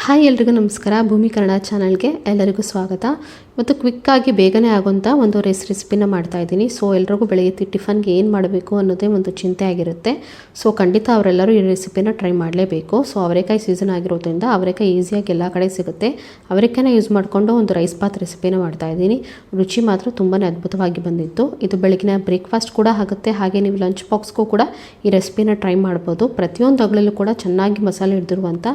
Hi ಎಲ್ರಿಗೂ ನಮಸ್ಕಾರ. ಭೂಮಿ ಕನ್ನಡ ಚಾನಲ್ಗೆ ಎಲ್ಲರಿಗೂ ಸ್ವಾಗತ. ಇವತ್ತು ಕ್ವಿಕ್ಕಾಗಿ ಬೇಗನೆ ಆಗೋಂಥ ಒಂದು ರೆಸಿಪಿನ ಮಾಡ್ತಾಯಿದ್ದೀನಿ. ಸೊ ಎಲ್ರಿಗೂ ಬೆಳಗ್ಗೆ ಟಿಫನ್ಗೆ ಏನು ಮಾಡಬೇಕು ಅನ್ನೋದೇ ಒಂದು ಚಿಂತೆ ಆಗಿರುತ್ತೆ. ಸೊ ಖಂಡಿತ ಅವರೆಲ್ಲರೂ ಈ ರೆಸಿಪಿನ ಟ್ರೈ ಮಾಡಲೇಬೇಕು. ಸೊ ಅವರೆಕಾಯಿ ಸೀಸನ್ ಆಗಿರೋದ್ರಿಂದ ಅವರೆಕಾಯಿ ಈಸಿಯಾಗಿ ಎಲ್ಲ ಕಡೆ ಸಿಗುತ್ತೆ. ಅವರೆಕಾಯಿನ ಯೂಸ್ ಮಾಡಿಕೊಂಡು ಒಂದು ರೈಸ್ ಬಾತ್ ರೆಸಿಪಿನ ಮಾಡ್ತಾಯಿದ್ದೀನಿ. ರುಚಿ ಮಾತ್ರ ತುಂಬಾ ಅದ್ಭುತವಾಗಿ ಬಂದಿತ್ತು. ಇದು ಬೆಳಗಿನ ಬ್ರೇಕ್ಫಾಸ್ಟ್ ಕೂಡ ಆಗುತ್ತೆ, ಹಾಗೆ ನೀವು ಲಂಚ್ ಬಾಕ್ಸ್ಗೂ ಕೂಡ ಈ ರೆಸಿಪಿನ ಟ್ರೈ ಮಾಡ್ಬೋದು. ಪ್ರತಿಯೊಂದು ಅಗಲಲ್ಲೂ ಕೂಡ ಚೆನ್ನಾಗಿ ಮಸಾಲೆ ಹಿಡಿದಿರುವಂಥ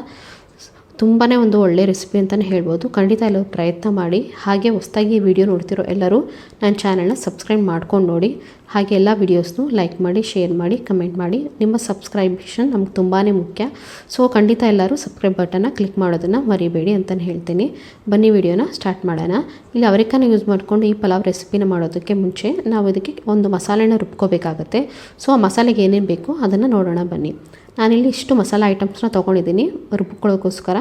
ತುಂಬಾ ಒಂದು ಒಳ್ಳೆ ರೆಸಿಪಿ ಅಂತಲೇ ಹೇಳ್ಬೋದು. ಖಂಡಿತ ಎಲ್ಲರೂ ಪ್ರಯತ್ನ ಮಾಡಿ. ಹಾಗೆ ಹೊಸದಾಗಿ ಈ ವಿಡಿಯೋ ನೋಡ್ತಿರೋ ಎಲ್ಲರೂ ನನ್ನ ಚಾನಲ್ನ ಸಬ್ಸ್ಕ್ರೈಬ್ ಮಾಡ್ಕೊಂಡು ನೋಡಿ. ಹಾಗೆ ಎಲ್ಲ ವೀಡಿಯೋಸ್ನು ಲೈಕ್ ಮಾಡಿ, ಶೇರ್ ಮಾಡಿ, ಕಮೆಂಟ್ ಮಾಡಿ. ನಿಮ್ಮ ಸಬ್ಸ್ಕ್ರೈಬೇಷನ್ ನಮ್ಗೆ ತುಂಬಾ ಮುಖ್ಯ. ಸೊ ಖಂಡಿತ ಎಲ್ಲರೂ ಸಬ್ಸ್ಕ್ರೈಬ್ ಬಟನ್ನ ಕ್ಲಿಕ್ ಮಾಡೋದನ್ನು ಮರಿಬೇಡಿ ಅಂತಲೇ ಹೇಳ್ತೀನಿ. ಬನ್ನಿ ವಿಡಿಯೋನ ಸ್ಟಾರ್ಟ್ ಮಾಡೋಣ. ಇಲ್ಲಿ ಅವರೆಕಾಯಿನ ಯೂಸ್ ಮಾಡಿಕೊಂಡು ಈ ಪಲಾವ್ ರೆಸಿಪಿನ ಮಾಡೋದಕ್ಕೆ ಮುಂಚೆ ನಾವು ಇದಕ್ಕೆ ಒಂದು ಮಸಾಲೆನ ರುಬ್ಕೋಬೇಕಾಗತ್ತೆ. ಸೊ ಆ ಮಸಾಲೆಗೆ ಏನೇನು ಬೇಕು ಅದನ್ನು ನೋಡೋಣ ಬನ್ನಿ. ನಾನಿಲ್ಲಿ ಇಷ್ಟು ಮಸಾಲೆ ಐಟಮ್ಸ್ನ ತೊಗೊಂಡಿದ್ದೀನಿ ರುಬ್ಕೊಳ್ಳೋಕ್ಕೋಸ್ಕರ.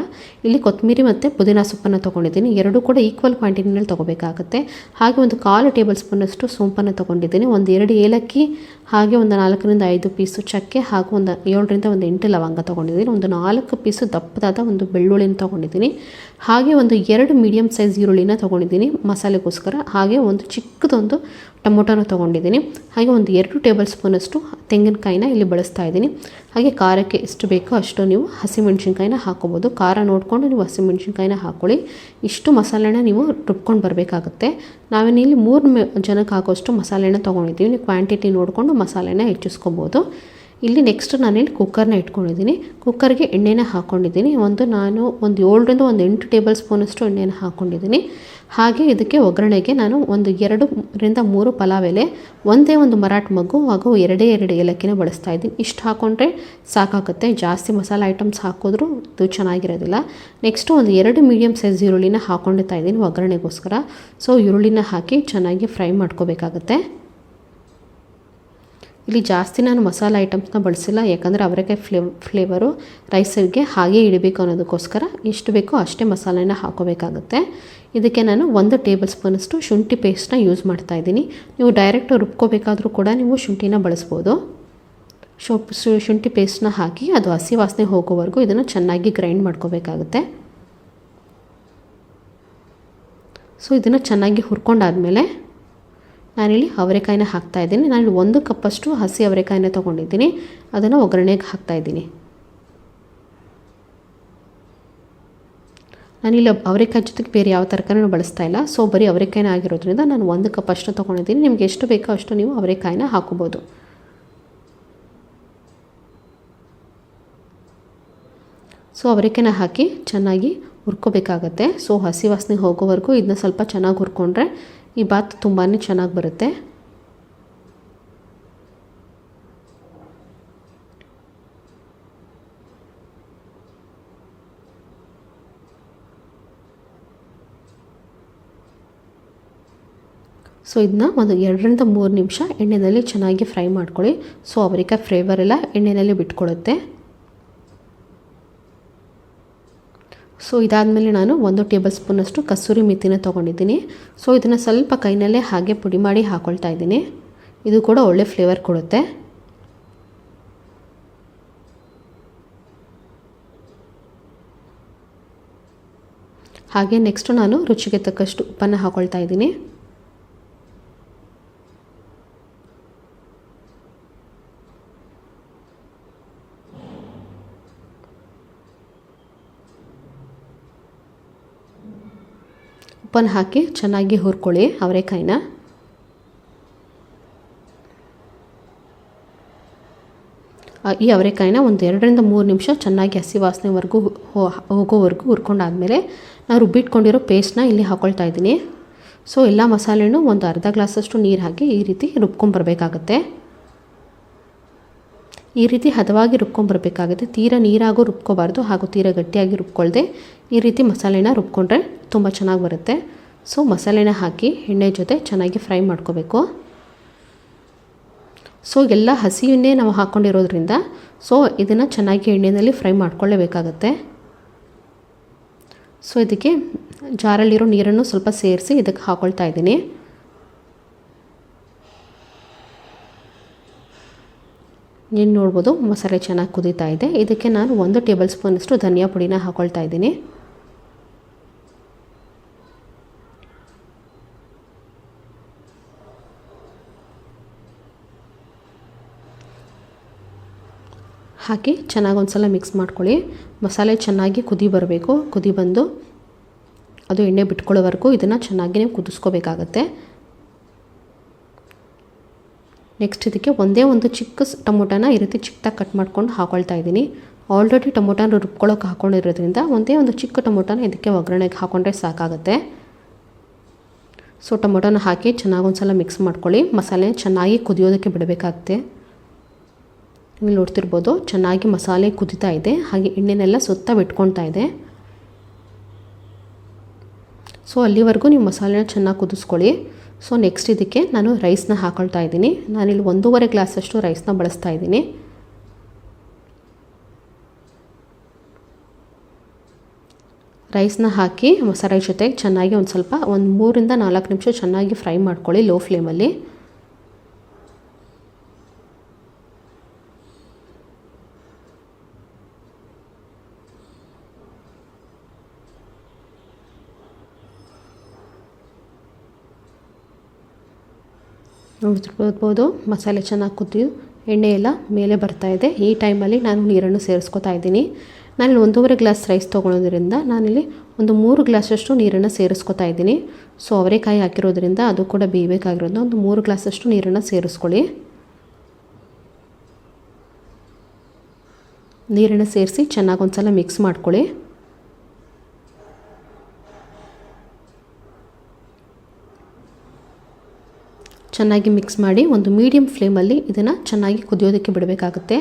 ಇಲ್ಲಿ ಕೊತ್ತಂಬರಿ ಮತ್ತು ಪುದೀನ ಸೊಪ್ಪನ್ನು ತೊಗೊಂಡಿದ್ದೀನಿ. ಎರಡೂ ಕೂಡ ಈಕ್ವಲ್ ಕ್ವಾಂಟಿಟಿನಲ್ಲಿ ತೊಗೋಬೇಕಾಗುತ್ತೆ. ಹಾಗೆ ಒಂದು 1/4 ಟೇಬಲ್ ಸ್ಪೂನಷ್ಟು ಸೋಂಪನ್ನು ತೊಗೊಂಡಿದ್ದೀನಿ. ಒಂದು 2 ಏಲಕ್ಕಿ, ಹಾಗೆ ಒಂದು 4ರಿಂದ 5 ಪೀಸು ಚಕ್ಕೆ, ಹಾಗೂ ಒಂದು 7ರಿಂದ 8 ಲವಂಗ ತೊಗೊಂಡಿದ್ದೀನಿ. ಒಂದು 4 ಪೀಸು ದಪ್ಪದಾದ ಒಂದು ಬೆಳ್ಳುಳ್ಳಿನ ತೊಗೊಂಡಿದ್ದೀನಿ. ಹಾಗೆ ಒಂದು 2 ಮೀಡಿಯಮ್ ಸೈಜ್ ಈರುಳ್ಳಿನ ತೊಗೊಂಡಿದ್ದೀನಿ ಮಸಾಲೆಗೋಸ್ಕರ. ಹಾಗೆ ಒಂದು ಚಿಕ್ಕದೊಂದು ಟೊಮೊಟೊನ ತೊಗೊಂಡಿದ್ದೀನಿ. ಹಾಗೆ ಒಂದು 2 ಟೇಬಲ್ ಸ್ಪೂನಷ್ಟು ತೆಂಗಿನಕಾಯಿನ ಇಲ್ಲಿ ಬಳಸ್ತಾ ಇದ್ದೀನಿ. ಹಾಗೆ ಖಾರಕ್ಕೆ ಎಷ್ಟು ಬೇಕೋ ಅಷ್ಟು ನೀವು ಹಸಿಮೆಣ್ಸಿನ್ಕಾಯಿನ ಹಾಕೋಬೋದು. ಖಾರ ನೋಡಿಕೊಂಡು ನೀವು ಹಸಿಮೆಣ್ಸಿನ್ಕಾಯಿನ ಹಾಕ್ಕೊಳ್ಳಿ. ಇಷ್ಟು ಮಸಾಲೆನ ನೀವು ರುಬ್ಕೊಂಡು ಬರಬೇಕಾಗುತ್ತೆ. ನಾವೇನಿಲ್ಲಿ 3 ಜನಕ್ಕೆ ಹಾಕೋಷ್ಟು ಮಸಾಲೆನ ತೊಗೊಂಡಿದ್ದೀವಿ. ನೀವು ಕ್ವಾಂಟಿಟಿ ನೋಡಿಕೊಂಡು ಮಸಾಲೆನ ಹೆಚ್ಚಿಸ್ಕೊಬೋದು. ಇಲ್ಲಿ ನೆಕ್ಸ್ಟ್ ನಾನಿಲ್ಲಿ ಕುಕ್ಕರ್ನ ಇಟ್ಕೊಂಡಿದ್ದೀನಿ. ಕುಕ್ಕರ್ಗೆ ಎಣ್ಣೆನ ಹಾಕ್ಕೊಂಡಿದ್ದೀನಿ. ನಾನು ಒಂದು 7ರಿಂದ 8 ಟೇಬಲ್ ಸ್ಪೂನಷ್ಟು ಎಣ್ಣೆನ ಹಾಕ್ಕೊಂಡಿದ್ದೀನಿ. ಹಾಗೆ ಇದಕ್ಕೆ ಒಗ್ಗರಣೆಗೆ ನಾನು ಒಂದು 2ರಿಂದ 3 ಪಲಾವ್ ಎಲೆ, ಒಂದೇ ಒಂದು ಮರಾಠ ಮಗ್ಗು, ಹಾಗೂ 2 ಏಲಕ್ಕಿನ ಬಳಸ್ತಾ ಇದ್ದೀನಿ. ಇಷ್ಟು ಹಾಕ್ಕೊಂಡ್ರೆ ಸಾಕಾಗುತ್ತೆ. ಜಾಸ್ತಿ ಮಸಾಲೆ ಐಟಮ್ಸ್ ಹಾಕಿದ್ರೂ ಇದು ಚೆನ್ನಾಗಿರೋದಿಲ್ಲ. ನೆಕ್ಸ್ಟು ಒಂದು 2 ಮೀಡಿಯಮ್ ಸೈಜ್ ಈರುಳ್ಳಿನ ಹಾಕ್ಕೊಂಡಿರ್ತಾ ಇದ್ದೀನಿ ಒಗ್ಗರಣೆಗೋಸ್ಕರ. ಸೊ ಈರುಳ್ಳಿನ ಹಾಕಿ ಚೆನ್ನಾಗಿ ಫ್ರೈ ಮಾಡ್ಕೋಬೇಕಾಗತ್ತೆ. ಇಲ್ಲಿ ಜಾಸ್ತಿ ನಾನು ಮಸಾಲೆ ಐಟಮ್ಸ್ನ ಬಳಸಿಲ್ಲ, ಯಾಕಂದರೆ ಅವರೆಕಾಯಿ ಫ್ಲೇವರು ರೈಸಿಗೆ ಹಾಗೆ ಇಡಬೇಕು ಅನ್ನೋದಕ್ಕೋಸ್ಕರ ಎಷ್ಟು ಬೇಕೋ ಅಷ್ಟೇ ಮಸಾಲೆನ ಹಾಕೋಬೇಕಾಗುತ್ತೆ. ಇದಕ್ಕೆ ನಾನು 1 ಟೇಬಲ್ ಸ್ಪೂನಷ್ಟು ಶುಂಠಿ ಪೇಸ್ಟ್ನ ಯೂಸ್ ಮಾಡ್ತಾಯಿದ್ದೀನಿ. ನೀವು ಡೈರೆಕ್ಟ್ ರುಬ್ಕೋಬೇಕಾದ್ರೂ ಕೂಡ ನೀವು ಶುಂಠಿನ ಬಳಸ್ಬೋದು. ಶುಂಠಿ ಪೇಸ್ಟ್ನ ಹಾಕಿ ಅದು ಹಸಿ ವಾಸನೆ ಹೋಗೋವರೆಗೂ ಇದನ್ನು ಚೆನ್ನಾಗಿ ಗ್ರೈಂಡ್ ಮಾಡ್ಕೋಬೇಕಾಗುತ್ತೆ. ಸೊ ಇದನ್ನು ಚೆನ್ನಾಗಿ ಹುರ್ಕೊಂಡಾದಮೇಲೆ ನಾನಿಲ್ಲಿ ಅವರೆಕಾಯಿನ ಹಾಕ್ತಾಯಿದ್ದೀನಿ. ನಾನಿಲ್ಲಿ 1 ಕಪ್ಪಷ್ಟು ಹಸಿ ಅವರೆಕಾಯಿನ ತೊಗೊಂಡಿದ್ದೀನಿ. ಅದನ್ನು ಒಗ್ಗರಣೆಗೆ ಹಾಕ್ತಾಯಿದ್ದೀನಿ. ನಾನಿಲ್ಲಿ ಅವರೆಕಾಯಿ ಜೊತೆಗೆ ಬೇರೆ ಯಾವ ತರಕಾರಿನೂ ಬಳಸ್ತಾ ಇಲ್ಲ. ಸೊ ಬರೀ ಅವರೆಕಾಯಿನ ಆಗಿರೋದ್ರಿಂದ ನಾನು 1 ಕಪ್ ಅಷ್ಟು ತೊಗೊಂಡಿದ್ದೀನಿ. ನಿಮಗೆ ಎಷ್ಟು ಬೇಕೋ ಅಷ್ಟು ನೀವು ಅವರೆಕಾಯಿನ ಹಾಕೋಬೋದು. ಸೊ ಅವರೆಕಾಯಿನ ಹಾಕಿ ಚೆನ್ನಾಗಿ ಹುರ್ಕೋಬೇಕಾಗತ್ತೆ. ಸೊ ಹಸಿ ವಾಸನೆ ಹೋಗೋವರೆಗೂ ಇದನ್ನ ಸ್ವಲ್ಪ ಚೆನ್ನಾಗಿ ಹುರ್ಕೊಂಡ್ರೆ ಈ ಬಾತ್ ತುಂಬಾ ಚೆನ್ನಾಗಿ ಬರುತ್ತೆ. ಸೊ ಇದನ್ನ ಒಂದು 2ರಿಂದ 3 ನಿಮಿಷ ಎಣ್ಣೆಯಲ್ಲಿ ಚೆನ್ನಾಗಿ ಫ್ರೈ ಮಾಡ್ಕೊಳ್ಳಿ. ಸೊ ಅವರೆಕಾಯಿ ಫ್ಲೇವರ್ ಎಲ್ಲ ಎಣ್ಣೆಯಲ್ಲಿ ಬಿಟ್ಕೊಳ್ಳುತ್ತೆ. ಸೊ ಇದಾದಮೇಲೆ ನಾನು 1 ಟೇಬಲ್ ಸ್ಪೂನಷ್ಟು ಕಸೂರಿ ಮೆಥಿನ ತೊಗೊಂಡಿದ್ದೀನಿ. ಸೊ ಇದನ್ನು ಸ್ವಲ್ಪ ಕೈನಲ್ಲೇ ಹಾಗೆ ಪುಡಿ ಮಾಡಿ ಹಾಕ್ಕೊಳ್ತಾ ಇದ್ದೀನಿ. ಇದು ಕೂಡ ಒಳ್ಳೆ ಫ್ಲೇವರ್ ಕೊಡುತ್ತೆ. ಹಾಗೆ ನೆಕ್ಸ್ಟು ನಾನು ರುಚಿಗೆ ತಕ್ಕಷ್ಟು ಉಪ್ಪನ್ನು ಹಾಕ್ಕೊಳ್ತಾ ಇದ್ದೀನಿ. ಉಪ್ಪನ್ನು ಹಾಕಿ ಚೆನ್ನಾಗಿ ಹುರ್ಕೊಳ್ಳಿ ಅವರೆಕಾಯಿನ. ಈ ಅವರೆಕಾಯಿನ ಒಂದು 2ರಿಂದ 3 ನಿಮಿಷ ಚೆನ್ನಾಗಿ ಹಸಿ ವಾಸನೆವರೆಗೂ ಹೋಗೋವರೆಗೂ ಹುರ್ಕೊಂಡಾದಮೇಲೆ ನಾನು ರುಬ್ಬಿಟ್ಕೊಂಡಿರೋ ಪೇಸ್ಟ್ನ ಇಲ್ಲಿ ಹಾಕ್ಕೊಳ್ತಾ ಇದ್ದೀನಿ. ಸೊ ಎಲ್ಲ ಮಸಾಲೆನೂ ಒಂದು ಅರ್ಧ ಗ್ಲಾಸಷ್ಟು ನೀರು ಹಾಕಿ ಈ ರೀತಿ ರುಬ್ಕೊಂಬರ್ಬೇಕಾಗತ್ತೆ. ಈ ರೀತಿ ಹದವಾಗಿ ರುಬ್ಕೊಂಬರ್ಬೇಕಾಗುತ್ತೆ. ತೀರ ನೀರಾಗೂ ರುಬ್ಕೋಬಾರ್ದು, ಹಾಗೂ ತೀರ ಗಟ್ಟಿಯಾಗಿ ರುಬ್ಕೊಳ್ದೆ ಈ ರೀತಿ ಮಸಾಲೆನ ರುಬ್ಕೊಂಡ್ರೆ ತುಂಬ ಚೆನ್ನಾಗಿ ಬರುತ್ತೆ. ಸೊ ಮಸಾಲೆನ ಹಾಕಿ ಎಣ್ಣೆ ಜೊತೆ ಚೆನ್ನಾಗಿ ಫ್ರೈ ಮಾಡ್ಕೋಬೇಕು. ಸೊ ಎಲ್ಲ ಹಸಿಯನ್ನೇ ನಾವು ಹಾಕ್ಕೊಂಡಿರೋದ್ರಿಂದ ಸೊ ಇದನ್ನು ಚೆನ್ನಾಗಿ ಎಣ್ಣೆಯಲ್ಲಿ ಫ್ರೈ ಮಾಡ್ಕೊಳ್ಳೇಬೇಕಾಗತ್ತೆ. ಸೊ ಇದಕ್ಕೆ ಜಾರಲ್ಲಿರೋ ನೀರನ್ನು ಸ್ವಲ್ಪ ಸೇರಿಸಿ ಇದಕ್ಕೆ ಹಾಕ್ಕೊಳ್ತಾ ಇದ್ದೀನಿ. ನೀವು ನೋಡ್ಬೋದು ಮಸಾಲೆ ಚೆನ್ನಾಗಿ ಕುದೀತಾ ಇದೆ. ಇದಕ್ಕೆ ನಾನು 1 ಟೇಬಲ್ ಸ್ಪೂನಷ್ಟು ಧನಿಯಾ ಪುಡಿನ ಹಾಕ್ಕೊಳ್ತಾ ಇದ್ದೀನಿ. ಹಾಕಿ ಚೆನ್ನಾಗಿ ಒಂದು ಸಲ ಮಿಕ್ಸ್ ಮಾಡ್ಕೊಳ್ಳಿ. ಮಸಾಲೆ ಚೆನ್ನಾಗಿ ಕುದಿ ಬರಬೇಕು. ಕುದಿ ಬಂದು ಅದು ಎಣ್ಣೆ ಬಿಟ್ಕೊಳ್ಳೋವರೆಗೂ ಇದನ್ನು ಚೆನ್ನಾಗಿ ನೀವು ಕುದಿಸ್ಕೋಬೇಕಾಗತ್ತೆ. ನೆಕ್ಸ್ಟ್ ಇದಕ್ಕೆ ಒಂದೇ ಒಂದು ಚಿಕ್ಕ ಟೊಮೊಟೊನ ಈ ರೀತಿ ಚಿಕ್ಕದಾಗಿ ಕಟ್ ಮಾಡ್ಕೊಂಡು ಹಾಕೊಳ್ತಾ ಇದ್ದೀನಿ. ಆಲ್ರೆಡಿ ಟೊಮೊಟೊನ ರುಬ್ಕೊಳ್ಳೋಕೆ ಹಾಕೊಂಡಿರೋದ್ರಿಂದ ಒಂದೇ ಒಂದು ಚಿಕ್ಕ ಟೊಮೊಟೊನ ಇದಕ್ಕೆ ಒಗ್ಗರಣೆಗೆ ಹಾಕೊಂಡ್ರೆ ಸಾಕಾಗುತ್ತೆ. ಸೊ ಟೊಮೊಟೊನ ಹಾಕಿ ಚೆನ್ನಾಗಿ ಒಂದು ಸಲ ಮಿಕ್ಸ್ ಮಾಡ್ಕೊಳ್ಳಿ. ಮಸಾಲೆ ಚೆನ್ನಾಗಿ ಕುದಿಯೋದಕ್ಕೆ ಬಿಡಬೇಕಾಗುತ್ತೆ. ನೀವು ನೋಡ್ತಿರ್ಬೋದು ಚೆನ್ನಾಗಿ ಮಸಾಲೆ ಕುದೀತಾ ಇದೆ, ಹಾಗೆ ಎಣ್ಣೆನೆಲ್ಲ ಸುತ್ತ ಬಿಟ್ಕೊಳ್ತಾ ಇದೆ. ಸೊ ಅಲ್ಲಿವರೆಗೂ ನೀವು ಮಸಾಲೆನ ಚೆನ್ನಾಗಿ ಕುದಿಸ್ಕೊಳ್ಳಿ. ಸೊ ನೆಕ್ಸ್ಟ್ ಇದಕ್ಕೆ ನಾನು ರೈಸ್ನ ಹಾಕೊಳ್ತಾ ಇದ್ದೀನಿ. ನಾನಿಲ್ಲಿ 1.5 ಗ್ಲಾಸಷ್ಟು ರೈಸ್ನ ಬಳಸ್ತಾ ಇದ್ದೀನಿ. ರೈಸ್ನ ಹಾಕಿ ಮಸಾಲೆ ಜೊತೆಗೆ ಚೆನ್ನಾಗಿ ಒಂದು 3 ರಿಂದ 4 ನಿಮಿಷ ಚೆನ್ನಾಗಿ ಫ್ರೈ ಮಾಡ್ಕೊಳ್ಳಿ ಲೋ ಫ್ಲೇಮಲ್ಲಿ. ನೋಡ್ತಿರ್ಬೋದು ಮಸಾಲೆ ಚೆನ್ನಾಗಿ ಕುದಿ ಎಣ್ಣೆ ಎಲ್ಲ ಮೇಲೆ ಬರ್ತಾ ಇದೆ. ಈ ಟೈಮಲ್ಲಿ ನಾನು ನೀರನ್ನು ಸೇರಿಸ್ಕೊತಾ ಇದ್ದೀನಿ. ನಾನಿಲ್ಲಿ 1.5 ಗ್ಲಾಸ್ ರೈಸ್ ತೊಗೊಳೋದ್ರಿಂದ ನಾನಿಲ್ಲಿ ಒಂದು 3 ಗ್ಲಾಸಷ್ಟು ನೀರನ್ನು ಸೇರಿಸ್ಕೊತಾ ಇದ್ದೀನಿ. ಸೊ ಅವರೆಕಾಯಿ ಹಾಕಿರೋದ್ರಿಂದ ಅದು ಕೂಡ ಬೇಯಬೇಕಾಗಿರೋದು. ಒಂದು 3 ಗ್ಲಾಸಷ್ಟು ನೀರನ್ನು ಸೇರಿಸ್ಕೊಳ್ಳಿ. ನೀರನ್ನು ಸೇರಿಸಿ ಚೆನ್ನಾಗಿ ಒಂದು ಸಲ ಮಿಕ್ಸ್ ಮಾಡ್ಕೊಳ್ಳಿ. ಚೆನ್ನಾಗಿ ಮಿಕ್ಸ್ ಮಾಡಿ ಒಂದು ಮೀಡಿಯಮ್ ಫ್ಲೇಮಲ್ಲಿ ಇದನ್ನು ಚೆನ್ನಾಗಿ ಕುದಿಯೋದಕ್ಕೆ ಬಿಡಬೇಕಾಗುತ್ತೆ.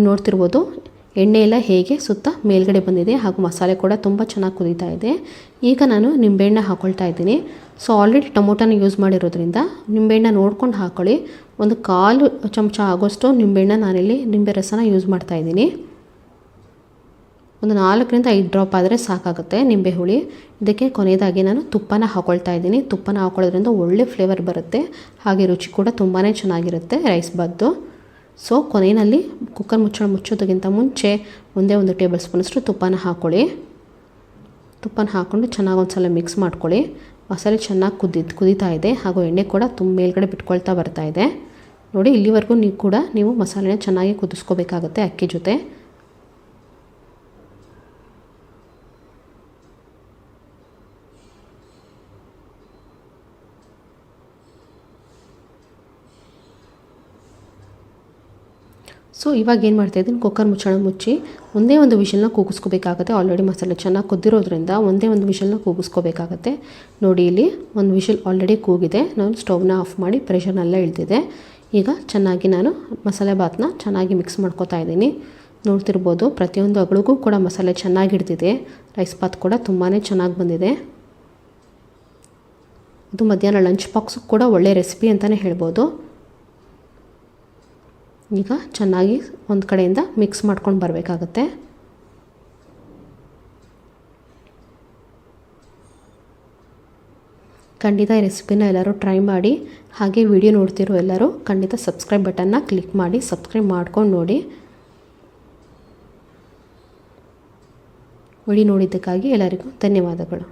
ನೋಡ್ತಿರ್ಬೋದು ಎಣ್ಣೆ ಎಲ್ಲ ಹೇಗೆ ಸುತ್ತ ಮೇಲ್ಗಡೆ ಬಂದಿದೆ, ಹಾಗೂ ಮಸಾಲೆ ಕೂಡ ತುಂಬ ಚೆನ್ನಾಗಿ ಕುದೀತಾ ಇದೆ. ಈಗ ನಾನು ನಿಂಬೆಹಣ್ಣು ಹಾಕ್ಕೊಳ್ತಾ ಇದ್ದೀನಿ. ಸೊ ಆಲ್ರೆಡಿ ಟೊಮೊಟೊನ ಯೂಸ್ ಮಾಡಿರೋದ್ರಿಂದ ನಿಂಬೆಹಣ್ಣು ನೋಡ್ಕೊಂಡು ಹಾಕ್ಕೊಳ್ಳಿ. ಒಂದು 1/4 ಚಮಚ ಆಗೋಷ್ಟು ನಿಂಬೆಹಣ್ಣು ನಾನಿಲ್ಲಿ ನಿಂಬೆ ರಸನ ಯೂಸ್ ಮಾಡ್ತಾ ಇದ್ದೀನಿ. ಒಂದು 4 ರಿಂದ 5 ಡ್ರಾಪ್ ಆದರೆ ಸಾಕಾಗುತ್ತೆ ನಿಂಬೆ ಹುಳಿ. ಇದಕ್ಕೆ ಕೊನೆಯದಾಗಿ ನಾನು ತುಪ್ಪನ ಹಾಕ್ಕೊಳ್ತಾ ಇದ್ದೀನಿ. ತುಪ್ಪನ ಹಾಕೊಳ್ಳೋದ್ರಿಂದ ಒಳ್ಳೆ ಫ್ಲೇವರ್ ಬರುತ್ತೆ, ಹಾಗೆ ರುಚಿ ಕೂಡ ತುಂಬಾ ಚೆನ್ನಾಗಿರುತ್ತೆ ರೈಸ್ ಬಾತು. ಸೊ ಕೊನೆಯಲ್ಲಿ ಕುಕ್ಕರ್ ಮುಚ್ಚೋದಕ್ಕಿಂತ ಮುಂಚೆ ಒಂದೇ 1 ಟೇಬಲ್ ಸ್ಪೂನಷ್ಟು ತುಪ್ಪನ ಹಾಕ್ಕೊಳ್ಳಿ. ತುಪ್ಪನ ಹಾಕ್ಕೊಂಡು ಚೆನ್ನಾಗಿ ಒಂದು ಸಲ ಮಿಕ್ಸ್ ಮಾಡ್ಕೊಳ್ಳಿ. ಮಸಾಲೆ ಚೆನ್ನಾಗಿ ಕುದೀತಾ ಇದೆ, ಹಾಗೂ ಎಣ್ಣೆ ಕೂಡ ಮೇಲ್ಗಡೆ ಬಿಟ್ಕೊಳ್ತಾ ಬರ್ತಾ ಇದೆ. ನೋಡಿ ಇಲ್ಲಿವರೆಗೂ ನೀವು ಮಸಾಲೆನ ಚೆನ್ನಾಗಿ ಕುದಿಸ್ಕೋಬೇಕಾಗುತ್ತೆ ಅಕ್ಕಿ ಜೊತೆ. ಸೊ ಇವಾಗ ಏನು ಮಾಡ್ತಾಯಿದ್ದೀನಿ, ಕುಕ್ಕರ್ ಮುಚ್ಚಿ ಒಂದೇ ಒಂದು ವಿಷಲ್ನ ಕೂಗಿಸ್ಕೋಬೇಕಾಗುತ್ತೆ. ಆಲ್ರೆಡಿ ಮಸಾಲೆ ಚೆನ್ನಾಗಿ ಕುದ್ದಿರೋದ್ರಿಂದ ಒಂದೇ ಒಂದು ವಿಷಲ್ನ ಕೂಗಿಸ್ಕೋಬೇಕಾಗತ್ತೆ. ನೋಡಿ ಇಲ್ಲಿ ಒಂದು ವಿಷಲ್ ಆಲ್ರೆಡಿ ಕೂಗಿದೆ. ನಾನು ಸ್ಟವ್ನ ಆಫ್ ಮಾಡಿ ಪ್ರೆಷರ್ನೆಲ್ಲ ಇಳ್ದಿದೆ. ಈಗ ಚೆನ್ನಾಗಿ ನಾನು ಮಸಾಲೆ ಬಾತನ್ನ ಚೆನ್ನಾಗಿ ಮಿಕ್ಸ್ ಮಾಡ್ಕೋತಾ ಇದ್ದೀನಿ. ನೋಡ್ತಿರ್ಬೋದು ಪ್ರತಿಯೊಂದು ಅಗಳಿಗೂ ಕೂಡ ಮಸಾಲೆ ಚೆನ್ನಾಗಿ ಹಿಡ್ದಿದೆ. ರೈಸ್ ಬಾತ್ ಕೂಡ ತುಂಬಾ ಚೆನ್ನಾಗಿ ಬಂದಿದೆ. ಇದು ಮಧ್ಯಾಹ್ನ ಲಂಚ್ ಬಾಕ್ಸು ಕೂಡ ಒಳ್ಳೆ ರೆಸಿಪಿ ಅಂತಲೇ ಹೇಳ್ಬೋದು. ಈಗ ಚೆನ್ನಾಗಿ ಒಂದು ಕಡೆಯಿಂದ ಮಿಕ್ಸ್ ಮಾಡ್ಕೊಂಡು ಬರಬೇಕಾಗತ್ತೆ. ಖಂಡಿತ ಈ ರೆಸಿಪಿನ ಎಲ್ಲರೂ ಟ್ರೈ ಮಾಡಿ. ಹಾಗೆ ವಿಡಿಯೋ ನೋಡ್ತಿರೋ ಎಲ್ಲರೂ ಖಂಡಿತ ಸಬ್ಸ್ಕ್ರೈಬ್ ಬಟನ್ನ ಕ್ಲಿಕ್ ಮಾಡಿ ಸಬ್ಸ್ಕ್ರೈಬ್ ಮಾಡ್ಕೊಂಡು ನೋಡಿ. ವಿಡಿಯೋ ನೋಡಿದ್ದಕ್ಕಾಗಿ ಎಲ್ಲರಿಗೂ ಧನ್ಯವಾದಗಳು.